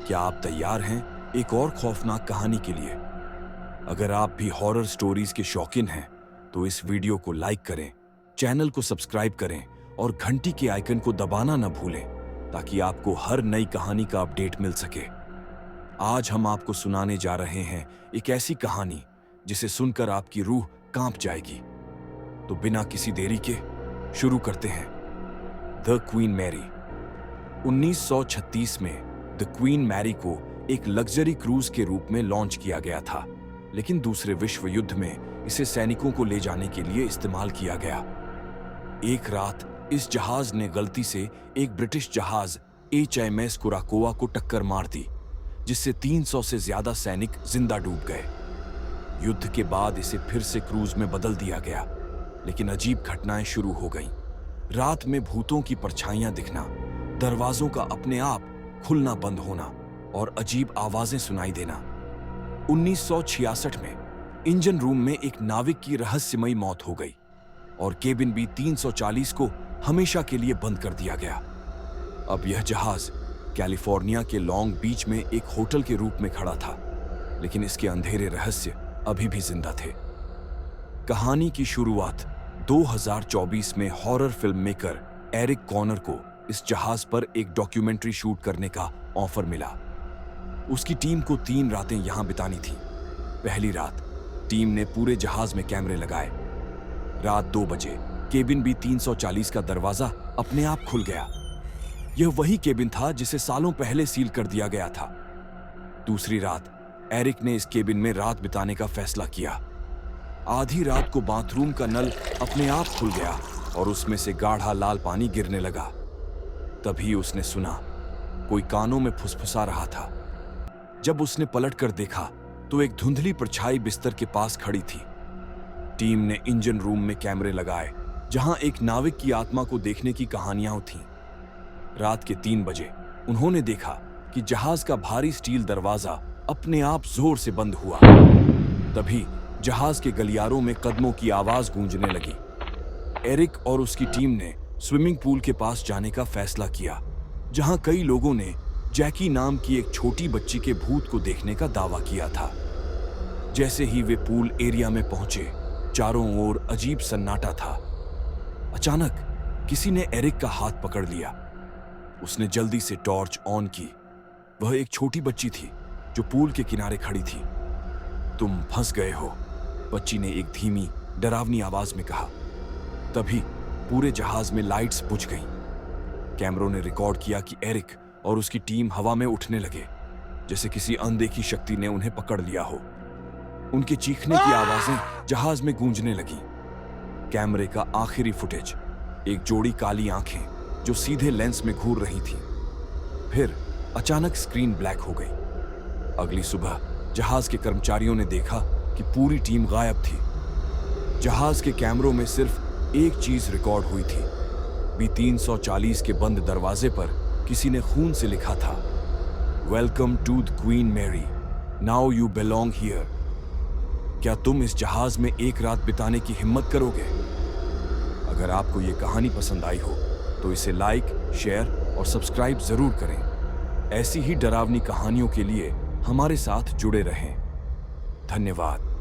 क्या आप तैयार हैं एक और खौफनाक कहानी के लिए? अगर आप भी हॉरर स्टोरीज के शौकीन हैं, तो इस वीडियो को लाइक करें, चैनल को सब्सक्राइब करें और घंटी के आइकन को दबाना न भूलें, ताकि आपको हर नई कहानी का अपडेट मिल सके। आज हम आपको सुनाने जा रहे हैं एक ऐसी कहानी जिसे सुनकर आपकी रूह कांप जाएगी। तो बिना किसी देरी के शुरू करते हैं। The Queen Mary. 1936 में द क्वीन मैरी को एक लग्जरी क्रूज के रूप में लॉन्च किया गया था, लेकिन दूसरे विश्व युद्ध में इसे सैनिकों को ले जाने के लिए इस्तेमाल किया गया। एक रात इस जहाज ने गलती से एक ब्रिटिश जहाज HMS कुराकोआ को टक्कर मार दी, जिससे 300 से ज्यादा सैनिक जिंदा डूब गए। युद्ध के बाद इसे फिर से क्रूज में बदल दिया गया, लेकिन अजीब घटनाएं शुरू हो गईं। रात में भूतों की परछाइयां दिखना, दरवाजों का अपने आप खुलना बंद होना और अजीब आवाजें सुनाई देना। 1966 में इंजन रूम में एक नाविक की रहस्यमयी मौत हो गई और केबिन बी 340 को हमेशा के लिए बंद कर दिया गया। अब यह जहाज कैलिफोर्निया के लॉन्ग बीच में एक होटल के रूप में खड़ा था, लेकिन इसके अंधेरे रहस्य अभी भी जिंदा थे। कहानी की शुरुआत 2024 में horror film maker Eric Connor को इस जहाज पर एक डॉक्यूमेंट्री शूट करने का ऑफर मिला। उसकी टीम को 3 रातें यहां बितानी थी। पहली रात टीम ने पूरे जहाज में कैमरे लगाए। रात 2 बजे केबिन बी 340 का दरवाजा अपने आप खुल गया। यह वही केबिन था जिसे सालों पहले सील कर दिया गया था। दूसरी रात एरिक ने इस केबिन में रात बिताने का फैसला किया। आधी रात को बाथरूम का नल अपने आप खुल गया और उसमें से गाढ़ा लाल पानी गिरने लगा। तभी उसने सुना कोई कानों में फुसफुसा रहा था। जब उसने पलटकर देखा तो एक धुंधली परछाई बिस्तर के पास खड़ी थी। टीम ने इंजन रूम में कैमरे लगाए, जहां एक नाविक की आत्मा को देखने की कहानियां थीं। रात के 3 बजे उन्होंने देखा कि जहाज का भारी स्टील दरवाजा अपने आप जोर से बंद हुआ। तभी जहाज के गलियारों में कदमों की आवाज गूंजने लगी। एरिक और उसकी टीम ने स्विमिंग पूल के पास जाने का फैसला किया, जहां कई लोगों ने जैकी नाम की एक छोटी बच्ची के भूत को देखने का दावा किया था। जैसे ही वे पूल एरिया में पहुंचे, चारों ओर अजीब सन्नाटा था। अचानक किसी ने एरिक का हाथ पकड़ लिया। उसने जल्दी से टॉर्च ऑन की। वह एक छोटी बच्ची थी जो पूल के किनारे खड़ी थी। तुम फंस गए हो, बच्ची ने एक धीमी डरावनी आवाज में कहा। तभी पूरे जहाज में लाइट्स बुझ गईं। कैमरों ने रिकॉर्ड किया कि एरिक और उसकी टीम हवा में उठने लगे, जैसे किसी अनदेखी शक्ति ने उन्हें पकड़ लिया हो। उनके चीखने की आवाजें जहाज में गूंजने लगीं। कैमरे का आखिरी फुटेज, एक जोड़ी काली आंखें जो सीधे लेंस में घूर रही थीं। फिर अचानक स्क्रीन ब्लैक हो गई। अगली सुबह जहाज के कर्मचारियों ने देखा कि पूरी टीम गायब थी। जहाज के कैमरों में सिर्फ एक चीज रिकॉर्ड हुई थी। बी 340 के बंद दरवाजे पर किसी ने खून से लिखा था, welcome to the Queen Mary, now you belong here. क्या तुम इस जहाज में एक रात बिताने की हिम्मत करोगे? अगर आपको यह कहानी पसंद आई हो तो इसे लाइक, शेयर और सब्सक्राइब जरूर करें। ऐसी ही डरावनी कहानियों के लिए हमारे साथ जुड़े रहें। धन्यवाद।